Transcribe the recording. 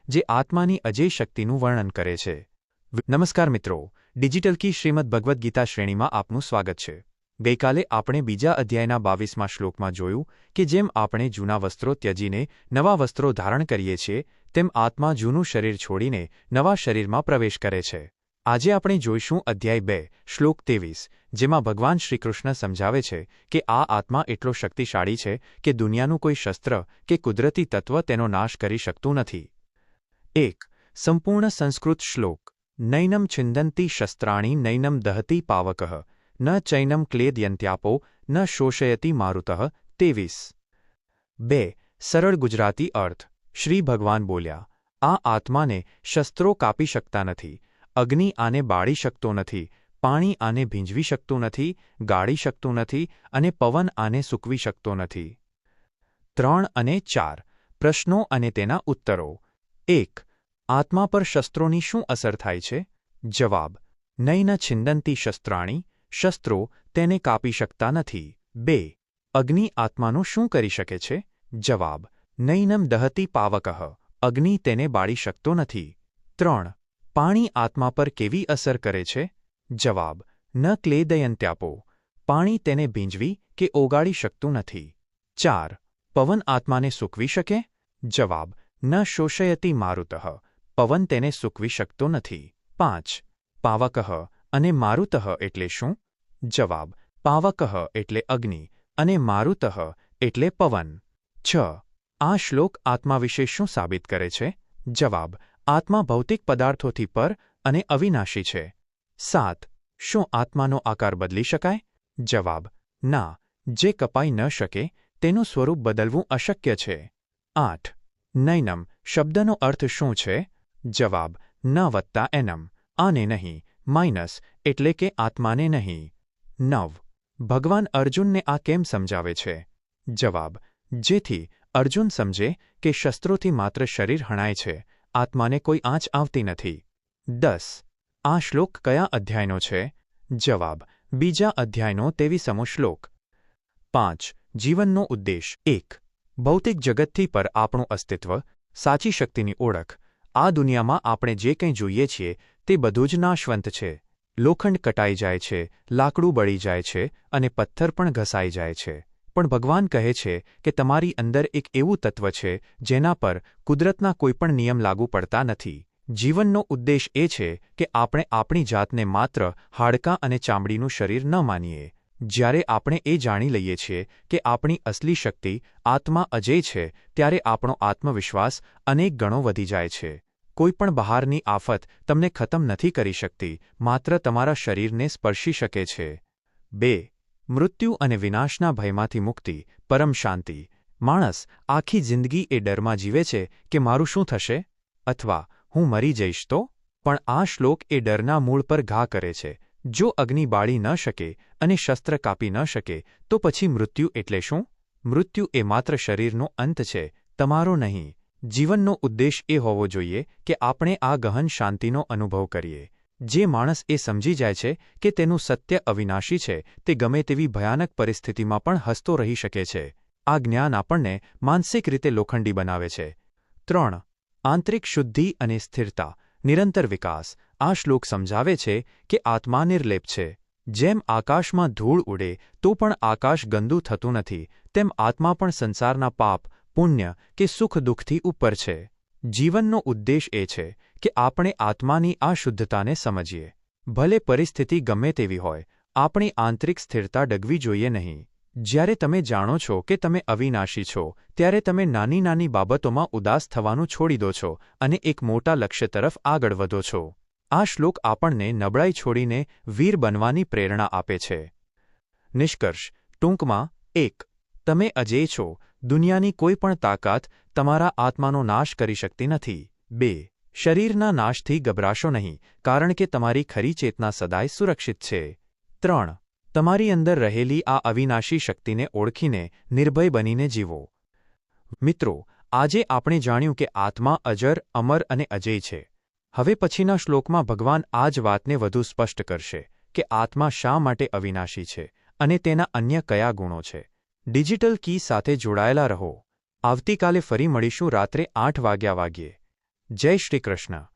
જે આત્માની અજેય શક્તિનું વર્ણન કરે છે। નમસ્કાર મિત્રો, ડિજિટલ કી શ્રીમદ ભગવદ્ ગીતા શ્રેણીમાં આપનું સ્વાગત છે। ગઈકાલે આપણે બીજા અધ્યાયના 22મા શ્લોકમાં જોયું કે જેમ આપણે જૂના વસ્ત્રો ત્યજીને નવા વસ્ત્રો ધારણ કરીએ છીએ તેમ આત્મા જૂનું શરીર છોડીને નવા શરીરમાં પ્રવેશ કરે છે। આજે આપણે જોઈશું અધ્યાય 2 શ્લોક 23, જેમાં ભગવાન શ્રીકૃષ્ણ સમજાવે છે કે આ આત્મા એટલો શક્તિશાળી છે કે દુનિયાનું કોઈ શસ્ત્ર કે કુદરતી તત્વ તેનો નાશ કરી શકતું નથી। 1. સંપૂર્ણ સંસ્કૃત શ્લોક। નૈનમ છિંદંતી શસ્ત્રાણી નૈનમ દહતી પાવકઃ ન ચૈનમ ક્લેદયંત્યાપો ન શોષયતિ મારુતઃ। 23. 2. સરળ ગુજરાતી અર્થ। શ્રી ભગવાન બોલ્યા, આ આત્માને શસ્ત્રો કાપી શકતા નથી, અગ્નિ આને બાળી શકતો નથી, પાણી આને ભીંજવી શકતું નથી, ગાળી શકતું નથી અને પવન આને સૂકવી શકતો નથી। 3 અને 4 પ્રશ્નો અને તેના ઉત્તરો। 1. આત્મા પર શસ્ત્રોની શું અસર થાય છે? જવાબ: નૈન છિંદંતી શસ્ત્રાણી, શસ્ત્રો તેને કાપી શકતા નથી। 2. અગ્નિ આત્માનું શું કરી શકે છે? જવાબ: નૈનમ દહતી પાવકઃ, અગ્નિ તેને બાળી શકતો નથી। 3. પાણી આત્મા પર કેવી અસર કરે છે? જવાબ: ન ક્લેદયંત્યાપો, પાણી તેને ભીંજવી કે ઓગાળી શકતું નથી। 4. પવન આત્માને સૂકવી શકે? જવાબ: ન શોષયતિ મારુતઃ, પવન તેને સૂકવી શકતો નથી। 5. પાવકઃ અને મારુતઃ એટલે શું? જવાબ: પાવકઃ એટલે અગ્નિ અને મારુતઃ એટલે પવન। 6. આ શ્લોક આત્મા વિશે શું સાબિત કરે છે? જવાબ: આત્મા ભૌતિક પદાર્થોથી પર અને અવિનાશી છે। 7. શું આત્માનો આકાર બદલી શકાય? જવાબ: ના, જે કપાઈ ન શકે તેનું સ્વરૂપ બદલવું અશક્ય છે। 8. નૈનમ શબ્દનો અર્થ શું છે? જવાબ: ન વત્તા એનમ, આને નહીં, માઇનસ એટલે કે આત્માને નહીં। 9. ભગવાન અર્જુનને આ કેમ સમજાવે છે? જવાબ: જેથી અર્જુન સમજે કે શસ્ત્રોથી માત્ર શરીર હણાય છે, આત્માને કોઈ આંચ આવતી નથી। 10. આ શ્લોક કયા અધ્યાયનો છે? જવાબ: બીજા અધ્યાયનો 23મો શ્લોક। 5. જીવનનો ઉદ્દેશ। 1. ભૌતિક જગતથી પર આપણું અસ્તિત્વ, સાચી શક્તિની ઓળખ। આ દુનિયામાં આપણે જે કંઈ જોઈએ છીએ તે બધું જ નાશવંત છે। લોખંડ કટાઈ જાય છે, લાકડું બળી જાય છે અને પથ્થર પણ ઘસાઈ જાય છે, પણ ભગવાન કહે છે કે તમારી અંદર એક એવું તત્વ છે જેના પર કુદરતના કોઈપણ નિયમ લાગુ પડતા નથી। જીવનનો ઉદ્દેશ એ છે કે આપણે આપણી જાતને માત્ર હાડકાં અને ચામડીનું શરીર ન માનીએ। જ્યારે આપણે એ જાણી લઈએ છીએ કે આપણી અસલી શક્તિ આત્મા અજેય છે, ત્યારે આપણો આત્મવિશ્વાસ અનેક ગણો વધી જાય છે। કોઈપણ બહારની આફત તમને ખતમ નથી કરી શકતી, માત્ર તમારા શરીરને સ્પર્શી શકે છે। 2. મૃત્યુ અને વિનાશના ભયમાંથી મુક્તિ, પરમ શાંતિ। માણસ આખી જિંદગી એ ડરમાં જીવે છે કે મારું શું થશે અથવા હું મરી જઈશ તો? પણ આ શ્લોક એ ડરના મૂળ પર ઘા કરે છે। જો અગ્નિ બાળી ન શકે અને શસ્ત્ર કાપી ન શકે તો પછી મૃત્યુ એટલે શું? મૃત્યુ એ માત્ર શરીરનો અંત છે, તમારો નહીં। જીવનનો ઉદ્દેશ એ હોવો જોઈએ કે આપણે આ ગહન શાંતિનો અનુભવ કરીએ। જે માણસ એ સમજી જાય છે કે તેનું સત્ય અવિનાશી છે, તે ગમે તેવી ભયાનક પરિસ્થિતિમાં પણ હસતો રહી શકે છે। આ જ્ઞાન આપણને માનસિક રીતે લોખંડી બનાવે છે। 3. આંતરિક શુદ્ધિ અને સ્થિરતા, નિરંતર વિકાસ। આ શ્લોક સમજાવે છે કે આત્મા નિર્લેપ છે। જેમ આકાશમાં ધૂળ ઉડે તો પણ આકાશ ગંદુ થતું નથી, તેમ આત્મા પણ સંસારના પાપ, પુણ્ય કે સુખ દુઃખથી ઉપર છે। જીવનનો ઉદ્દેશ એ છે કે આપણે આત્માની આ શુદ્ધતાને સમજીએ। ભલે પરિસ્થિતિ ગમે તેવી હોય, આપણી આંતરિક સ્થિરતા ડગવી જોઈએ નહીં। જ્યારે તમે જાણો છો કે તમે અવિનાશી છો, ત્યારે તમે નાની નાની બાબતોમાં ઉદાસ થવાનું છોડી દો છો અને એક મોટા લક્ષ્ય તરફ આગળ વધો છો। આ શ્લોક આપણને નબળાઈ છોડીને વીર બનવાની પ્રેરણા આપે છે। નિષ્કર્ષ ટૂંકમાં: 1. તમે અજેય છો, દુનિયાની કોઈ પણ તાકાત તમારા આત્માનો નાશ કરી શકતી નથી। 2. શરીરના નાશથી ગભરાશો નહીં, કારણ કે તમારી ખરી ચેતના સદાય સુરક્ષિત છે। 3. તમારી અંદર રહેલી આ અવિનાશી શક્તિને ઓળખીને નિર્ભય બનીને જીવો। મિત્રો, આજે આપણે જાણ્યું કે આત્મા અજર, અમર અને અજેય છે। હવે પછીના શ્લોકમાં ભગવાન આ જ વાતને વધુ સ્પષ્ટ કરશે કે આત્મા શા માટે અવિનાશી છે અને તેના અન્ય કયા ગુણો છે। ડિજિટલ કી સાથે જોડાયેલા રહો। આવતીકાલે ફરી મળીશું રાત્રે 8 વાગ્યે। જય શ્રી કૃષ્ણ.